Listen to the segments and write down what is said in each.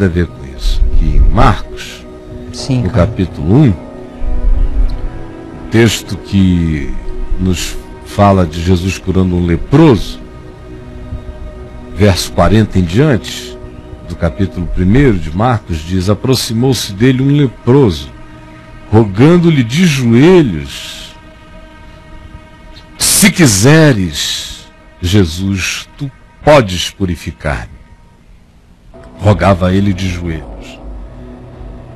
nada a ver com isso. Aqui em Marcos, Sim, no cara. capítulo 1, texto que nos fala de Jesus curando um leproso, verso 40 em diante, do capítulo 1 de Marcos, diz: aproximou-se dele um leproso, rogando-lhe de joelhos: se quiseres, Jesus, tu podes purificar-me. Rogava a ele de joelhos.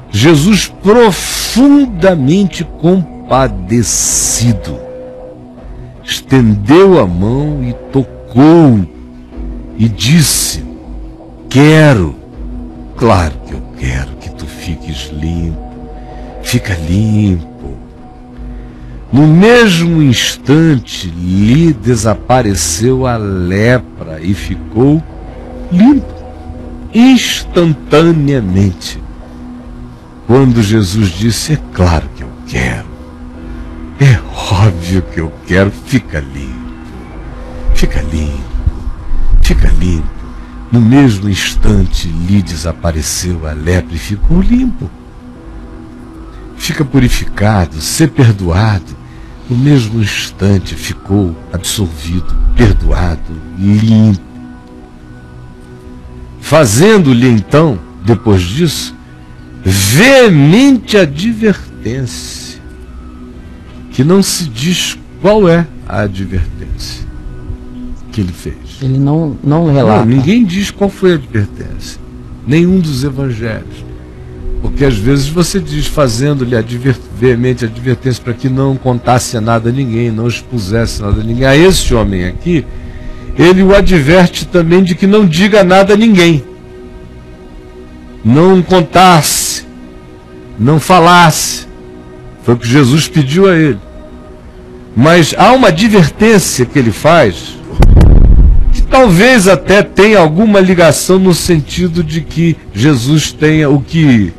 Jesus, profundamente compadecido, estendeu a mão e tocou e disse: quero, claro que eu quero que tu fiques limpo. Fica limpo. No mesmo instante lhe desapareceu a lepra e ficou limpo, instantaneamente. Quando Jesus disse: é claro que eu quero, é óbvio que eu quero, fica limpo, fica limpo, fica limpo. No mesmo instante lhe desapareceu a lepra e ficou limpo. Fica purificado, ser perdoado. No mesmo instante ficou absolvido, perdoado, limpo. Fazendo-lhe então, depois disso, veemente advertência, que não se diz qual é a advertência que ele fez. Ele não relata. Não, ninguém diz qual foi a advertência. Nenhum dos evangelhos. Porque às vezes você diz, fazendo-lhe veemente advertência para que não contasse nada a ninguém, não expusesse nada a ninguém. A esse homem aqui, ele o adverte também de que não diga nada a ninguém. Não contasse, não falasse. Foi o que Jesus pediu a ele. Mas há uma advertência que ele faz, que talvez até tenha alguma ligação no sentido de que Jesus tenha o que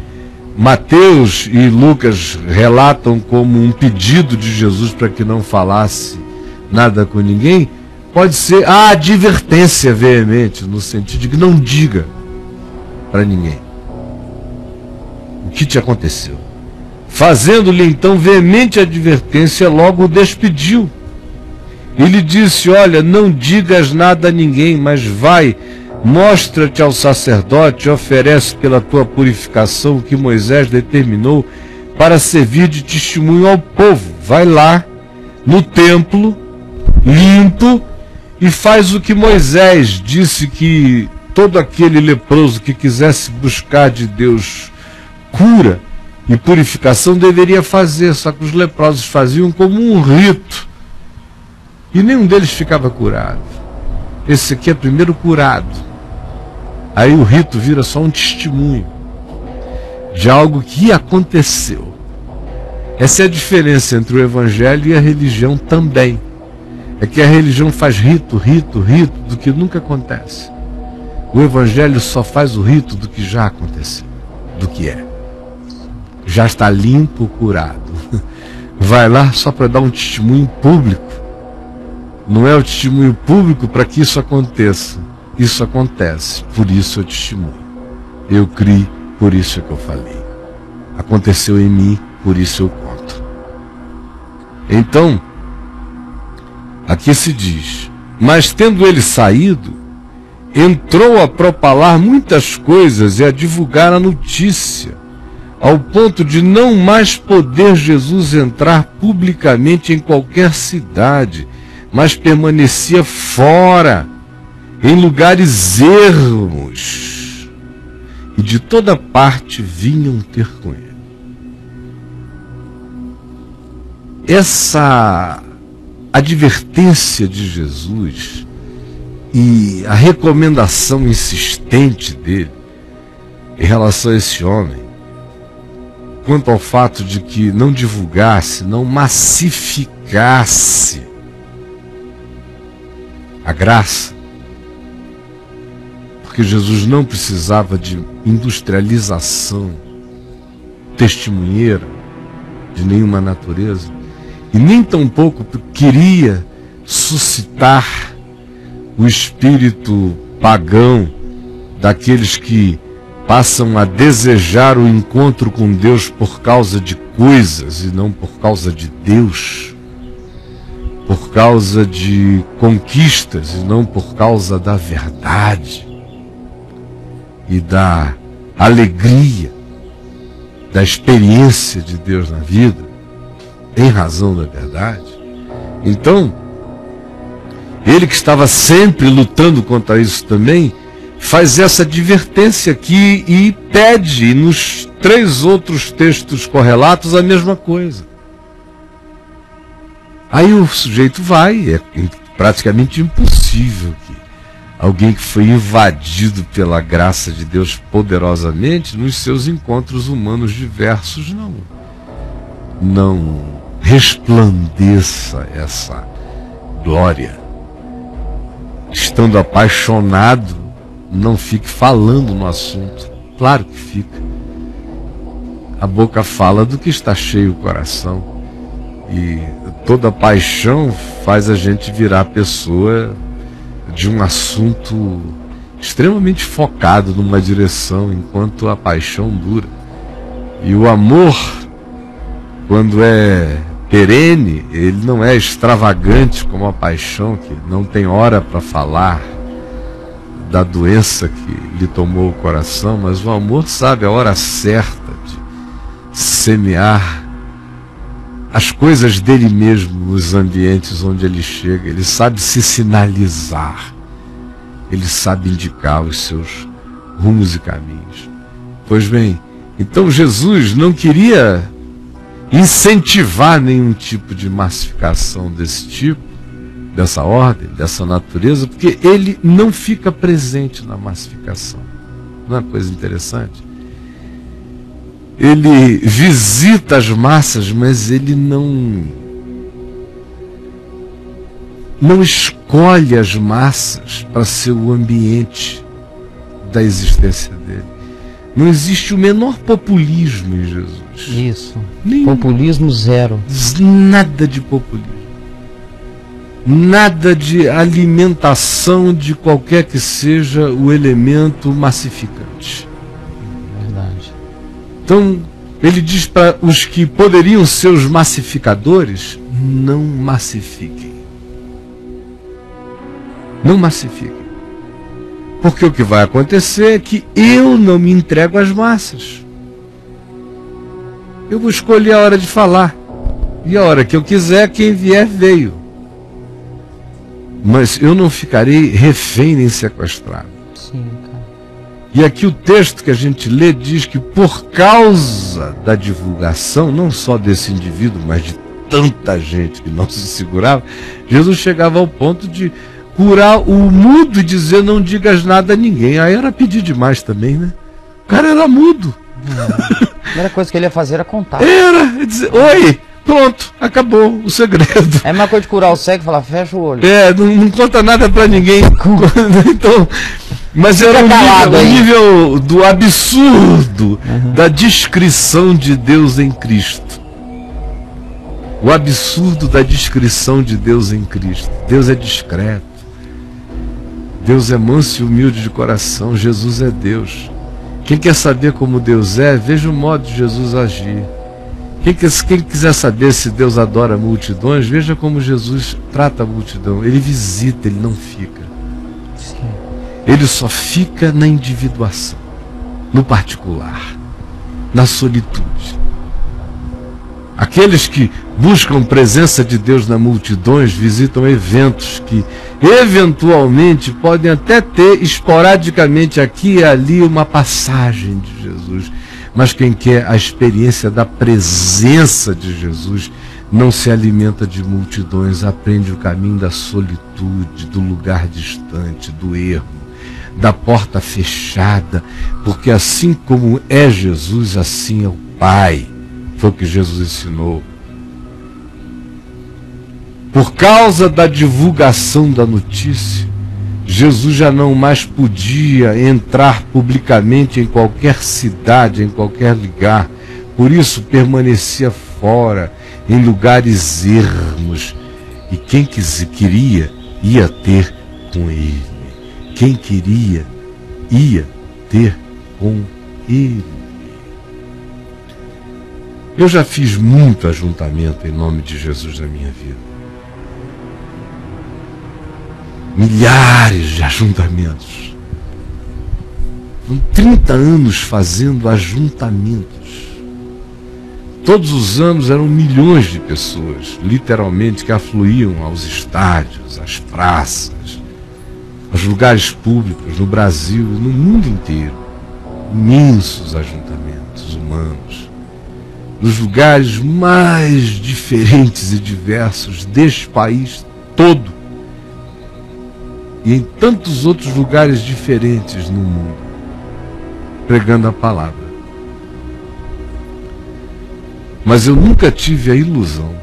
Mateus e Lucas relatam como um pedido de Jesus para que não falasse nada com ninguém. Pode ser a advertência veemente, no sentido de que não diga para ninguém o que te aconteceu. Fazendo-lhe então veemente advertência, logo o despediu. E lhe disse: olha, não digas nada a ninguém, mas vai, mostra-te ao sacerdote e oferece pela tua purificação o que Moisés determinou para servir de testemunho ao povo. Vai lá no templo, limpo, e faz o que Moisés disse que todo aquele leproso que quisesse buscar de Deus cura e purificação deveria fazer. Só que os leprosos faziam como um rito e nenhum deles ficava curado. Esse aqui é primeiro curado. Aí o rito vira só um testemunho de algo que aconteceu. Essa é a diferença entre o evangelho e a religião também. É que a religião faz rito do que nunca acontece. O evangelho só faz o rito do que já aconteceu, do que é. Já está limpo, curado. Vai lá só para dar um testemunho público. Não é o testemunho público para que isso aconteça. Isso acontece, por isso eu testemunho. Eu criei, por isso é que eu falei. Aconteceu em mim, por isso eu conto. Então, aqui se diz: mas tendo ele saído, entrou a propalar muitas coisas e a divulgar a notícia, ao ponto de não mais poder Jesus entrar publicamente em qualquer cidade, mas permanecia fora, em lugares ermos, e de toda parte vinham ter com ele. Essa advertência de Jesus e a recomendação insistente dele em relação a esse homem, quanto ao fato de que não divulgasse, não massificasse a graça, porque Jesus não precisava de industrialização testemunheira de nenhuma natureza, e nem tampouco queria suscitar o espírito pagão daqueles que passam a desejar o encontro com Deus por causa de coisas e não por causa de Deus, por causa de conquistas e não por causa da verdade e da alegria, da experiência de Deus na vida, em razão da verdade. Então, ele que estava sempre lutando contra isso também, faz essa advertência aqui e pede nos 3 outros textos correlatos a mesma coisa. Aí o sujeito vai, é praticamente impossível que alguém que foi invadido pela graça de Deus poderosamente, nos seus encontros humanos diversos, não resplandeça essa glória. Estando apaixonado, não fique falando no assunto. Claro que fica. A boca fala do que está cheio o coração. E toda paixão faz a gente virar pessoa de um assunto extremamente focado numa direção, enquanto a paixão dura. E o amor, quando é perene, ele não é extravagante como a paixão, que não tem hora para falar da doença que lhe tomou o coração, mas o amor sabe a hora certa de semear as coisas dele mesmo nos ambientes onde ele chega. Ele sabe se sinalizar, ele sabe indicar os seus rumos e caminhos. Pois bem, então Jesus não queria incentivar nenhum tipo de massificação desse tipo, dessa ordem, dessa natureza, porque ele não fica presente na massificação. Não é uma coisa interessante? Ele visita as massas, mas ele não escolhe as massas para ser o ambiente da existência dele. Não existe o menor populismo em Jesus. Isso. Nenhum. Populismo zero. Nada de populismo. Nada de alimentação de qualquer que seja o elemento massificante. Verdade. Então, ele diz para os que poderiam ser os massificadores, não massifiquem. Não massifiquem. Porque o que vai acontecer é que eu não me entrego às massas. Eu vou escolher a hora de falar. E a hora que eu quiser, quem vier, veio. Mas eu não ficarei refém nem sequestrado. Sim, cara. E aqui o texto que a gente lê diz que por causa da divulgação, não só desse indivíduo, mas de tanta gente que não se segurava, Jesus chegava ao ponto de curar o mudo e dizer: não digas nada a ninguém. Aí era pedir demais também, né? O cara era mudo. A primeira coisa que ele ia fazer era contar. Era dizer: oi, pronto, acabou o segredo. É a mesma coisa de curar o cego e falar: fecha o olho. Não conta nada pra ninguém. Então, mas era o nível do absurdo da descrição de Deus em Cristo. O absurdo da descrição de Deus em Cristo. Deus é discreto. Deus é manso e humilde de coração. Jesus é Deus. Quem quer saber como Deus é, veja o modo de Jesus agir. Quem quiser saber se Deus adora multidões, veja como Jesus trata a multidão. Ele visita, ele não fica. Sim. Ele só fica na individuação, no particular, na solitude. Aqueles que buscam presença de Deus na multidões visitam eventos que eventualmente podem até ter esporadicamente aqui e ali uma passagem de Jesus. Mas quem quer a experiência da presença de Jesus não se alimenta de multidões, aprende o caminho da solitude, do lugar distante, do erro, da porta fechada, porque assim como é Jesus, assim é o Pai. Foi o que Jesus ensinou. Por causa da divulgação da notícia, Jesus já não mais podia entrar publicamente em qualquer cidade, em qualquer lugar. Por isso permanecia fora, em lugares ermos. E quem queria, ia ter com ele. Quem queria, ia ter com Ele. Eu já fiz muito ajuntamento em nome de Jesus na minha vida. Milhares de ajuntamentos. Com 30 anos fazendo ajuntamentos. Todos os anos eram milhões de pessoas, literalmente, que afluíam aos estádios, às praças, aos lugares públicos no Brasil e no mundo inteiro. Imensos ajuntamentos humanos, nos lugares mais diferentes e diversos deste país todo e em tantos outros lugares diferentes no mundo, pregando a palavra. Mas eu nunca tive a ilusão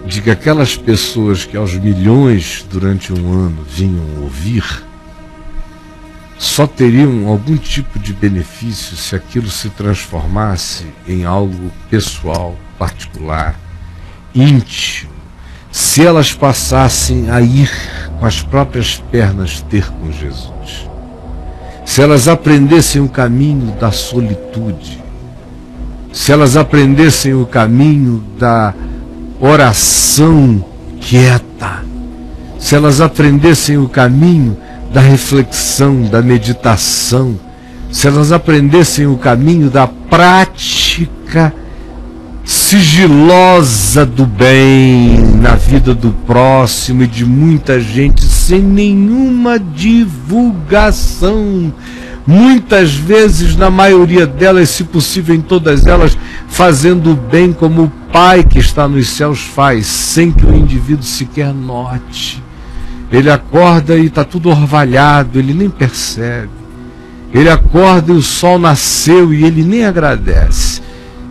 de que aquelas pessoas que aos milhões durante um ano vinham ouvir só teriam algum tipo de benefício se aquilo se transformasse em algo pessoal, particular, íntimo, se elas passassem a ir com as próprias pernas ter com Jesus, se elas aprendessem o caminho da solitude, se elas aprendessem o caminho da oração quieta, se elas aprendessem o caminho da reflexão, da meditação, se elas aprendessem o caminho da prática sigilosa do bem na vida do próximo e de muita gente, sem nenhuma divulgação, muitas vezes, na maioria delas, se possível em todas elas, fazendo o bem como o Pai que está nos céus faz, sem que o indivíduo sequer note. Ele acorda e está tudo orvalhado, ele nem percebe. Ele acorda e o sol nasceu e ele nem agradece.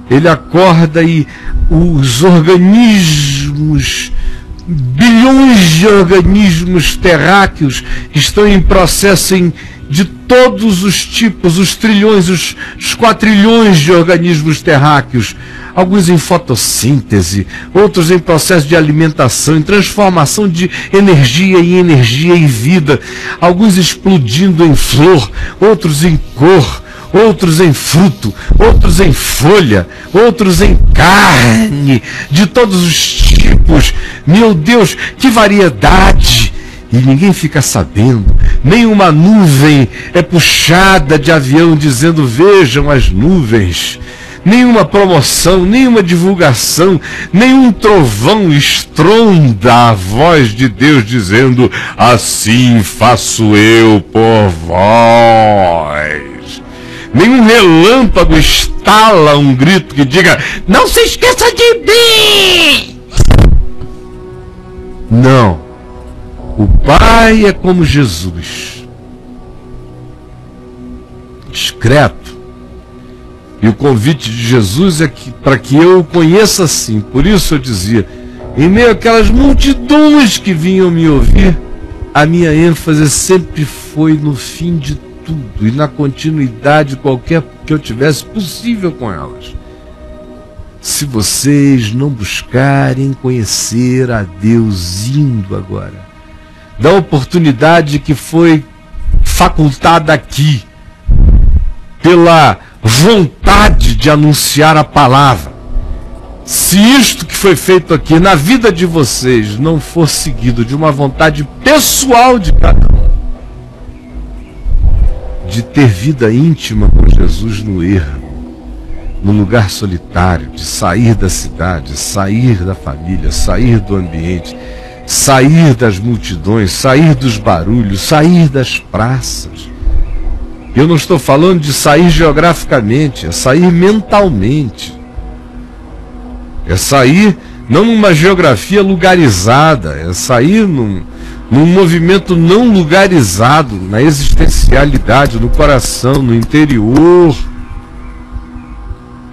Ele acorda e os organismos, bilhões de organismos terráqueos estão em processo de todos os tipos, os trilhões, os quatrilhões de organismos terráqueos, alguns em fotossíntese, outros em processo de alimentação, em transformação de energia em vida, alguns explodindo em flor, outros em cor, outros em fruto, outros em folha, outros em carne, de todos os tipos. Meu Deus, que variedade! E ninguém fica sabendo, nenhuma nuvem é puxada de avião dizendo vejam as nuvens, nenhuma promoção, nenhuma divulgação, nenhum trovão estronda a voz de Deus dizendo assim faço eu por vós. Nenhum relâmpago estala um grito que diga não se esqueça de mim. Não. O Pai é como Jesus, discreto. E o convite de Jesus é para que eu o conheça assim. Por isso eu dizia, em meio àquelas multidões que vinham me ouvir, a minha ênfase sempre foi no fim de tudo e na continuidade qualquer que eu tivesse possível com elas. Se vocês não buscarem conhecer a Deus indo agora, da oportunidade que foi facultada aqui, pela vontade de anunciar a palavra, se isto que foi feito aqui na vida de vocês não for seguido de uma vontade pessoal de cada um, de ter vida íntima com Jesus no ermo, no lugar solitário, de sair da cidade, sair da família, sair do ambiente, sair das multidões, sair dos barulhos, sair das praças. Eu não estou falando de sair geograficamente, é sair mentalmente. É sair não numa geografia lugarizada, é sair num movimento não lugarizado, na existencialidade, no coração, no interior.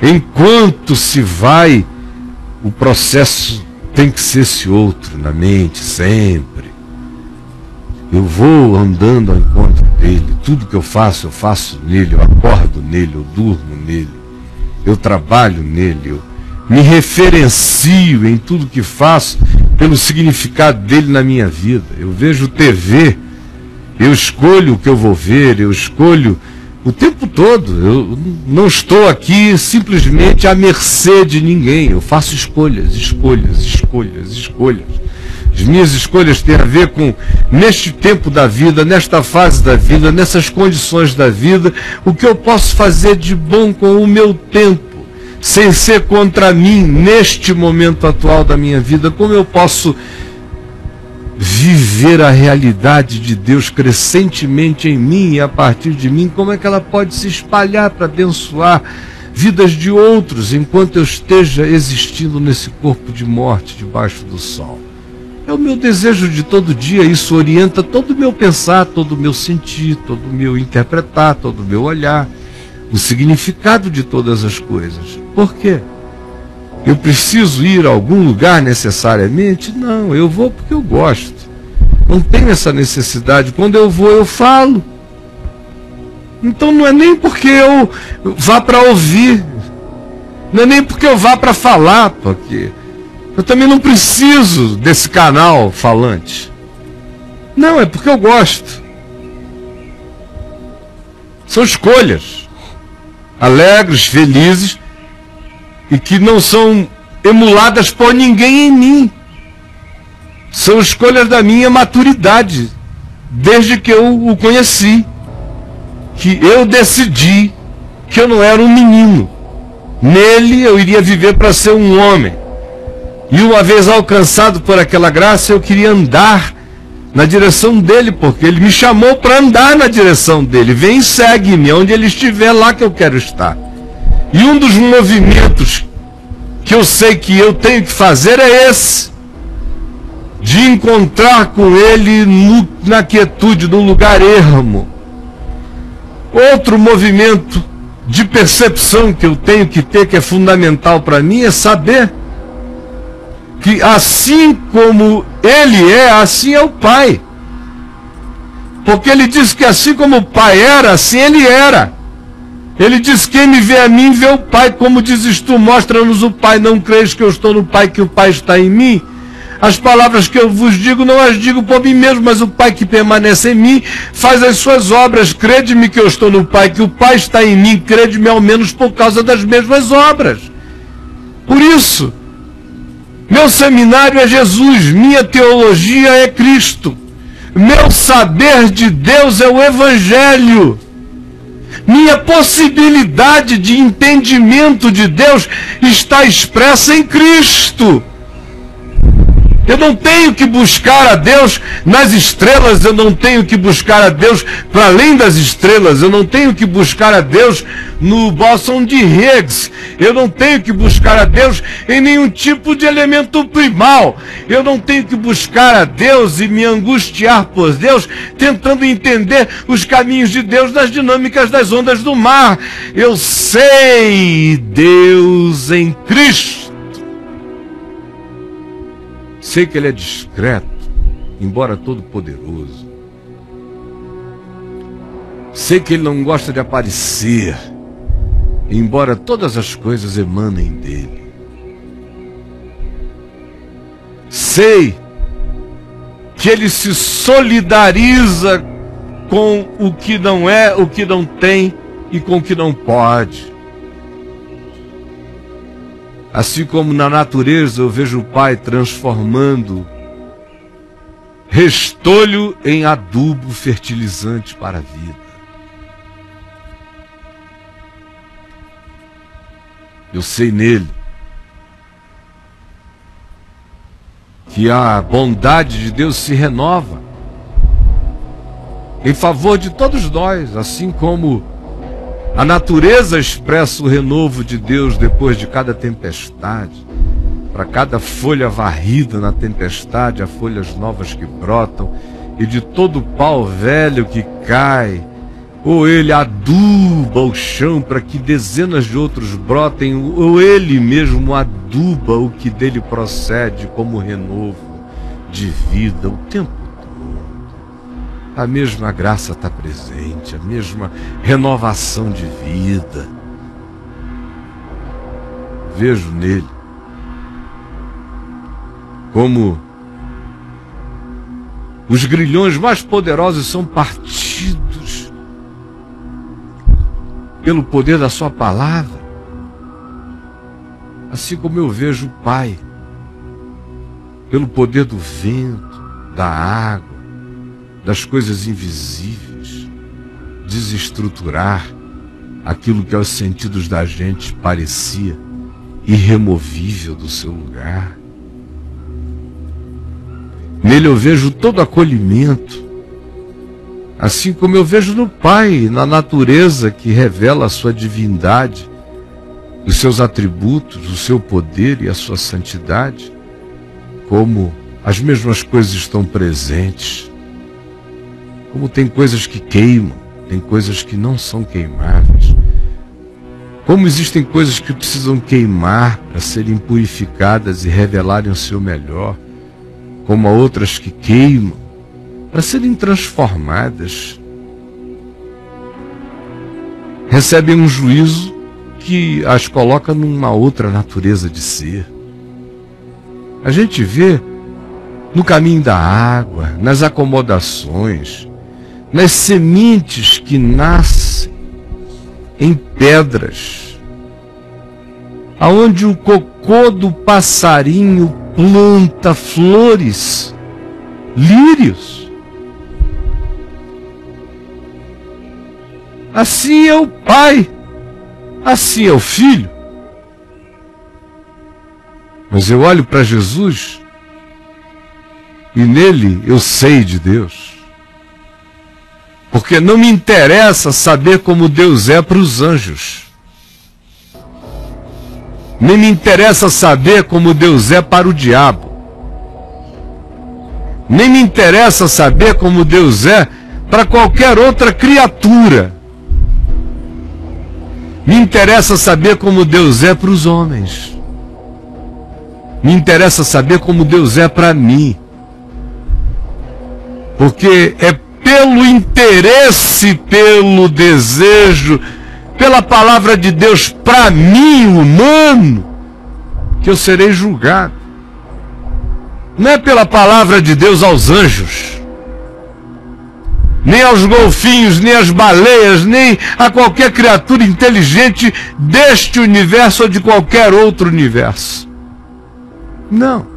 Enquanto se vai, o processo tem que ser esse outro na mente, sempre. Eu vou andando ao encontro dele. Tudo que eu faço nele. Eu acordo nele, eu durmo nele. Eu trabalho nele. Eu me referencio em tudo que faço pelo significado dele na minha vida. Eu vejo TV, eu escolho o que eu vou ver, eu escolho O tempo todo. Eu não estou aqui simplesmente à mercê de ninguém. Eu faço escolhas, escolhas, escolhas, escolhas. As minhas escolhas têm a ver com, neste tempo da vida, nesta fase da vida, nessas condições da vida, o que eu posso fazer de bom com o meu tempo, sem ser contra mim, neste momento atual da minha vida. Como eu posso viver a realidade de Deus crescentemente em mim e a partir de mim, como é que ela pode se espalhar para abençoar vidas de outros, enquanto eu esteja existindo nesse corpo de morte debaixo do sol. É o meu desejo de todo dia, isso orienta todo o meu pensar, todo o meu sentir, todo o meu interpretar, todo o meu olhar, o significado de todas as coisas. Por quê? Eu preciso ir a algum lugar necessariamente? Não, eu vou porque eu gosto. Não tenho essa necessidade. Quando eu vou, eu falo. Então não é nem porque eu vá para ouvir, não é nem porque eu vá para falar, porque eu também não preciso desse canal falante. Não, é porque eu gosto. São escolhas alegres, felizes, e que não são emuladas por ninguém em mim. São escolhas da minha maturidade, desde que eu o conheci, que eu decidi que eu não era um menino. Nele eu iria viver para ser um homem. E uma vez alcançado por aquela graça, eu queria andar na direção dele, porque ele me chamou para andar na direção dele. Vem e segue-me, onde ele estiver, lá que eu quero estar. E um dos movimentos que eu sei que eu tenho que fazer é esse, de encontrar com ele na quietude, no lugar ermo. Outro movimento de percepção que eu tenho que ter, que é fundamental para mim, é saber que assim como ele é, assim é o Pai. Porque ele diz que assim como o Pai era, assim ele era. Ele diz: quem me vê a mim, vê o Pai. Como dizes tu, mostra-nos o Pai. Não creis que eu estou no Pai, que o Pai está em mim? As palavras que eu vos digo, não as digo por mim mesmo, mas o Pai que permanece em mim faz as suas obras. Crede-me que eu estou no Pai, que o Pai está em mim. Crede-me ao menos por causa das mesmas obras. Por isso, meu seminário é Jesus, minha teologia é Cristo, meu saber de Deus é o Evangelho, minha possibilidade de entendimento de Deus está expressa em Cristo. Eu não tenho que buscar a Deus nas estrelas, eu não tenho que buscar a Deus para além das estrelas, eu não tenho que buscar a Deus no bóson de Higgs, eu não tenho que buscar a Deus em nenhum tipo de elemento primal, eu não tenho que buscar a Deus e me angustiar por Deus, tentando entender os caminhos de Deus nas dinâmicas das ondas do mar. Eu sei Deus em Cristo. Sei que ele é discreto, embora todo-poderoso. Sei que ele não gosta de aparecer, embora todas as coisas emanem dele. Sei que ele se solidariza com o que não é, o que não tem e com o que não pode. Assim como na natureza eu vejo o Pai transformando restolho em adubo fertilizante para a vida. Eu sei nele que a bondade de Deus se renova em favor de todos nós, assim como a natureza expressa o renovo de Deus depois de cada tempestade. Para cada folha varrida na tempestade, há folhas novas que brotam, e de todo pau velho que cai, ou ele aduba o chão para que dezenas de outros brotem, ou ele mesmo aduba o que dele procede como renovo de vida o tempo todo. A mesma graça está presente, a mesma renovação de vida. Vejo nele como os grilhões mais poderosos são partidos pelo poder da sua palavra, assim como eu vejo o Pai, pelo poder do vento, da água, das coisas invisíveis, desestruturar aquilo que aos sentidos da gente parecia irremovível do seu lugar. Nele eu vejo todo acolhimento, assim como eu vejo no Pai, na natureza que revela a sua divindade, os seus atributos, o seu poder e a sua santidade, como as mesmas coisas estão presentes, como tem coisas que queimam, tem coisas que não são queimáveis, como existem coisas que precisam queimar para serem purificadas e revelarem o seu melhor, como há outras que queimam para serem transformadas, recebem um juízo que as coloca numa outra natureza de ser. A gente vê no caminho da água, nas acomodações, nas sementes que nascem em pedras, aonde o cocô do passarinho planta flores, lírios. Assim é o Pai, assim é o Filho. Mas eu olho para Jesus e nele eu sei de Deus. Porque não me interessa saber como Deus é para os anjos. Nem me interessa saber como Deus é para o diabo. Nem me interessa saber como Deus é para qualquer outra criatura. Me interessa saber como Deus é para os homens. Me interessa saber como Deus é para mim. Porque é pelo interesse, pelo desejo, pela palavra de Deus para mim, humano, que eu serei julgado. Não é pela palavra de Deus aos anjos, nem aos golfinhos, nem às baleias, nem a qualquer criatura inteligente deste universo ou de qualquer outro universo. Não.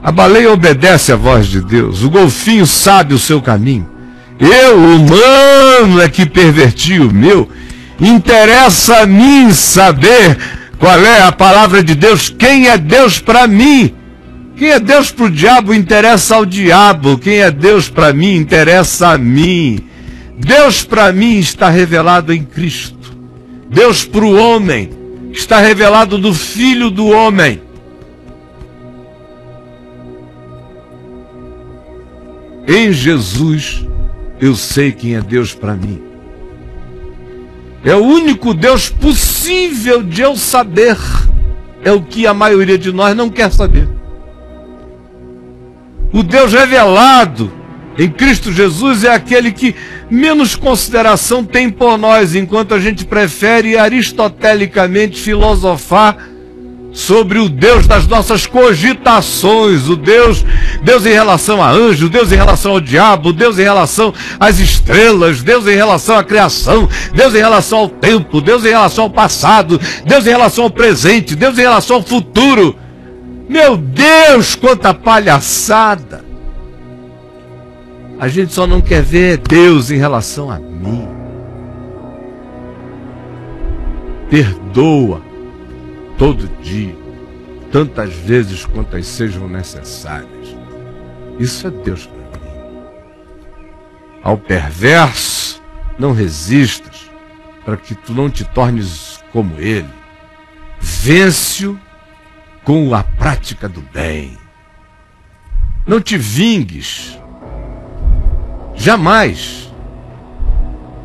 A baleia obedece à voz de Deus, o golfinho sabe o seu caminho. Eu, humano, é que perverti o meu. Interessa a mim saber qual é a palavra de Deus, quem é Deus para mim. Quem é Deus para o diabo interessa ao diabo, quem é Deus para mim interessa a mim. Deus para mim está revelado em Cristo. Deus para o homem está revelado no Filho do homem. Em Jesus eu sei quem é Deus para mim. É o único Deus possível de eu saber. É o que a maioria de nós não quer saber. O Deus revelado em Cristo Jesus é aquele que menos consideração tem por nós, enquanto a gente prefere aristotelicamente filosofar sobre o Deus das nossas cogitações, o Deus em relação a anjo, Deus em relação ao diabo, Deus em relação às estrelas, Deus em relação à criação, Deus em relação ao tempo, Deus em relação ao passado, Deus em relação ao presente, Deus em relação ao futuro. Meu Deus, quanta palhaçada! A gente só não quer ver Deus em relação a mim. Perdoa todo dia, tantas vezes quantas sejam necessárias. Isso é Deus para mim. Ao perverso, não resistas, para que tu não te tornes como ele. Vence-o com a prática do bem. Não te vingues, jamais.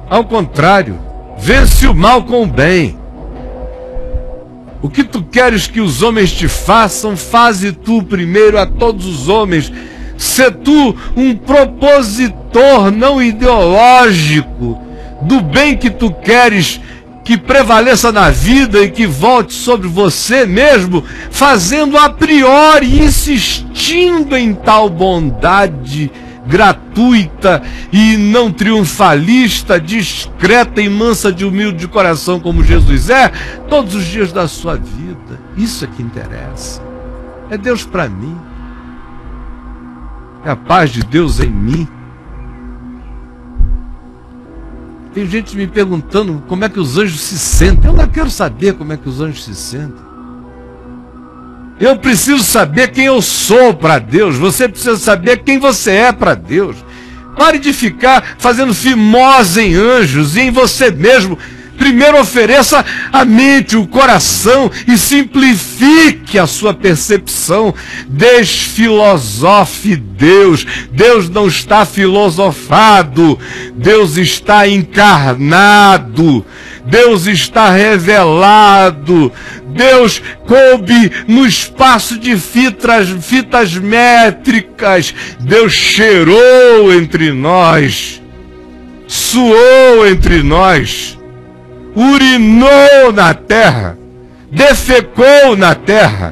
Ao contrário, vence o mal com o bem. O que tu queres que os homens te façam, faze tu primeiro a todos os homens. Sê tu um propositor não ideológico do bem que tu queres que prevaleça na vida e que volte sobre você mesmo, fazendo a priori, insistindo em tal bondade gratuita e não triunfalista, discreta e mansa de humilde de coração como Jesus é, todos os dias da sua vida. Isso é que interessa. É Deus para mim. É a paz de Deus em mim. Tem gente me perguntando como é que os anjos se sentem. Eu não quero saber como é que os anjos se sentem. Eu preciso saber quem eu sou para Deus. Você precisa saber quem você é para Deus. Pare de ficar fazendo fimose em anjos e em você mesmo. Primeiro ofereça a mente, o coração e simplifique a sua percepção. Desfilosofe Deus. Deus não está filosofado. Deus está encarnado. Deus está revelado. Deus coube no espaço de fitas métricas. Deus cheirou entre nós. Suou entre nós. Urinou na terra, defecou na terra,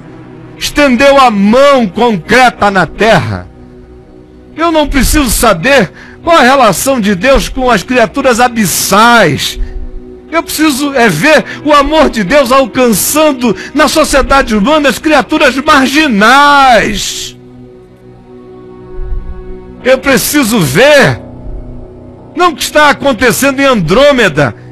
estendeu a mão concreta na terra. Eu não preciso saber qual a relação de Deus com as criaturas abissais. Eu preciso ver o amor de Deus alcançando na sociedade humana as criaturas marginais. Eu preciso ver, não o que está acontecendo em Andrômeda.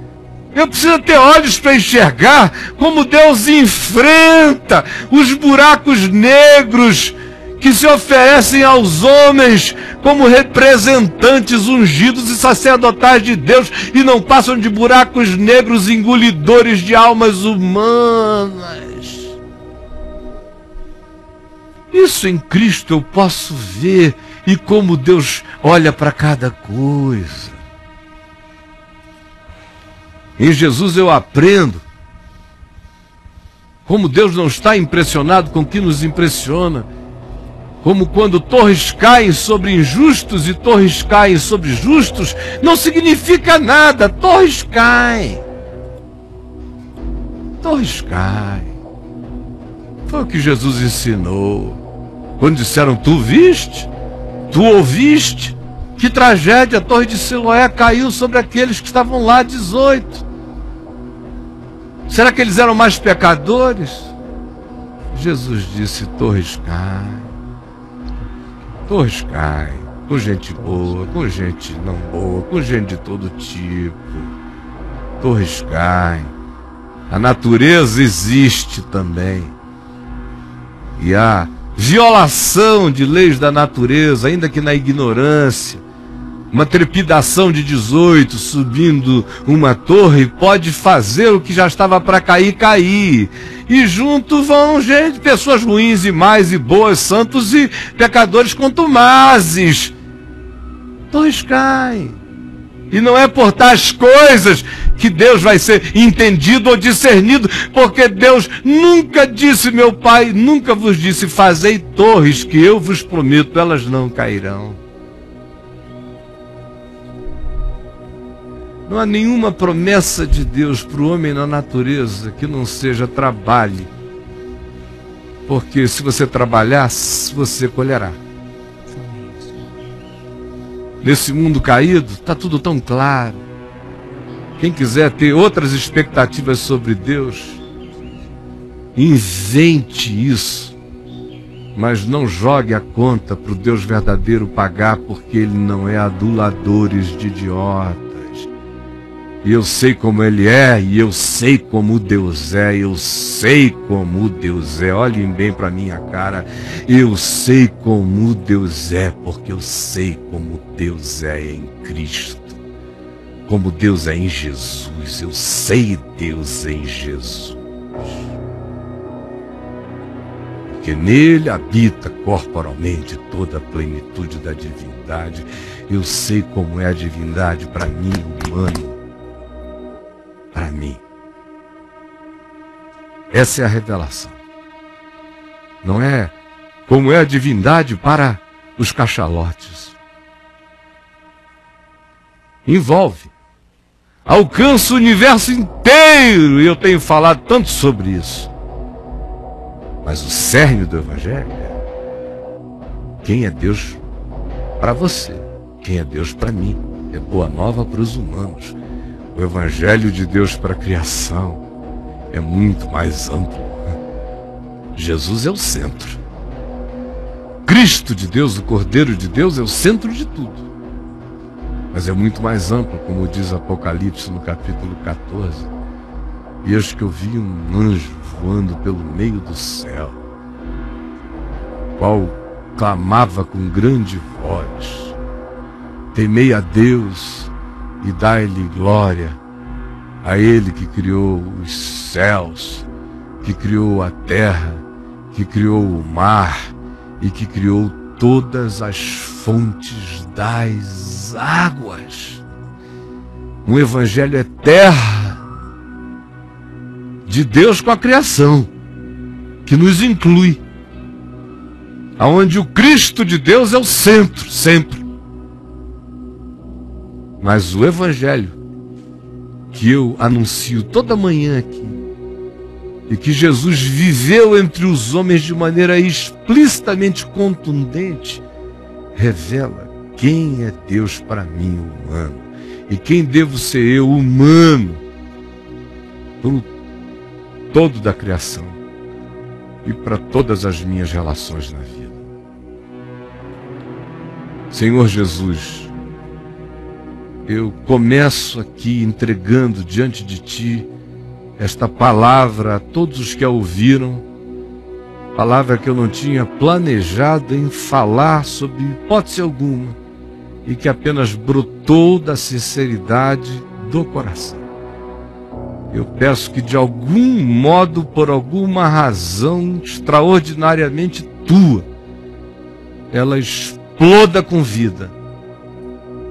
Eu preciso ter olhos para enxergar como Deus enfrenta os buracos negros que se oferecem aos homens como representantes ungidos e sacerdotais de Deus e não passam de buracos negros engolidores de almas humanas. Isso em Cristo eu posso ver e como Deus olha para cada coisa. Em Jesus eu aprendo como Deus não está impressionado com o que nos impressiona, como quando torres caem sobre injustos e torres caem sobre justos, não significa nada, torres caem. Torres caem. Foi o que Jesus ensinou. Quando disseram, tu viste? Tu ouviste? Que tragédia, a torre de Siloé caiu sobre aqueles que estavam lá, 18. Será que eles eram mais pecadores? Jesus disse, torres caem. Torres caem. Com gente boa, com gente não boa, com gente de todo tipo. Torres caem. A natureza existe também. E a violação de leis da natureza, ainda que na ignorância, uma trepidação de 18 subindo uma torre pode fazer o que já estava para cair, cair. E junto vão gente, pessoas ruins e más e boas, santos e pecadores contumazes. Torres caem. E não é por tais coisas que Deus vai ser entendido ou discernido, porque Deus nunca disse, meu Pai, nunca vos disse, fazei torres que eu vos prometo, elas não cairão. Não há nenhuma promessa de Deus para o homem na natureza que não seja trabalhe. Porque se você trabalhar, você colherá. Nesse mundo caído, está tudo tão claro. Quem quiser ter outras expectativas sobre Deus, invente isso. Mas não jogue a conta para o Deus verdadeiro pagar, porque Ele não é aduladores de idiotas. E eu sei como Ele é, e eu sei como Deus é, eu sei como Deus é. Olhem bem para minha cara. Eu sei como Deus é, porque eu sei como Deus é em Cristo. Como Deus é em Jesus. Eu sei Deus em Jesus. Porque nele habita corporalmente toda a plenitude da divindade. Eu sei como é a divindade para mim, humano. Para mim. Essa é a revelação. Não é como é a divindade para os cachalotes. Envolve. Alcança o universo inteiro. E eu tenho falado tanto sobre isso. Mas o cerne do Evangelho é quem é Deus para você. Quem é Deus para mim? É boa nova para os humanos. O Evangelho de Deus para a criação é muito mais amplo. Jesus é o centro. Cristo de Deus, o Cordeiro de Deus, é o centro de tudo. Mas é muito mais amplo, como diz Apocalipse no capítulo 14. E eis que eu vi um anjo voando pelo meio do céu, qual clamava com grande voz: temei a Deus e dai-lhe glória, a Ele que criou os céus, que criou a terra, que criou o mar e que criou todas as fontes das águas. Um evangelho é terra de Deus com a criação, que nos inclui, aonde o Cristo de Deus é o centro, sempre. Mas o evangelho que eu anuncio toda manhã aqui, e que Jesus viveu entre os homens de maneira explicitamente contundente, revela quem é Deus para mim, humano, e quem devo ser eu, humano, pelo todo da criação e para todas as minhas relações na vida. Senhor Jesus, eu começo aqui entregando diante de Ti esta palavra a todos os que a ouviram, palavra que eu não tinha planejado em falar sob hipótese alguma e que apenas brotou da sinceridade do coração. Eu peço que de algum modo, por alguma razão extraordinariamente Tua, ela exploda com vida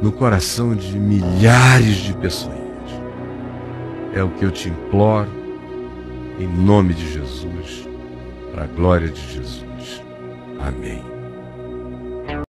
no coração de milhares de pessoas. É o que eu te imploro, em nome de Jesus, para a glória de Jesus. Amém.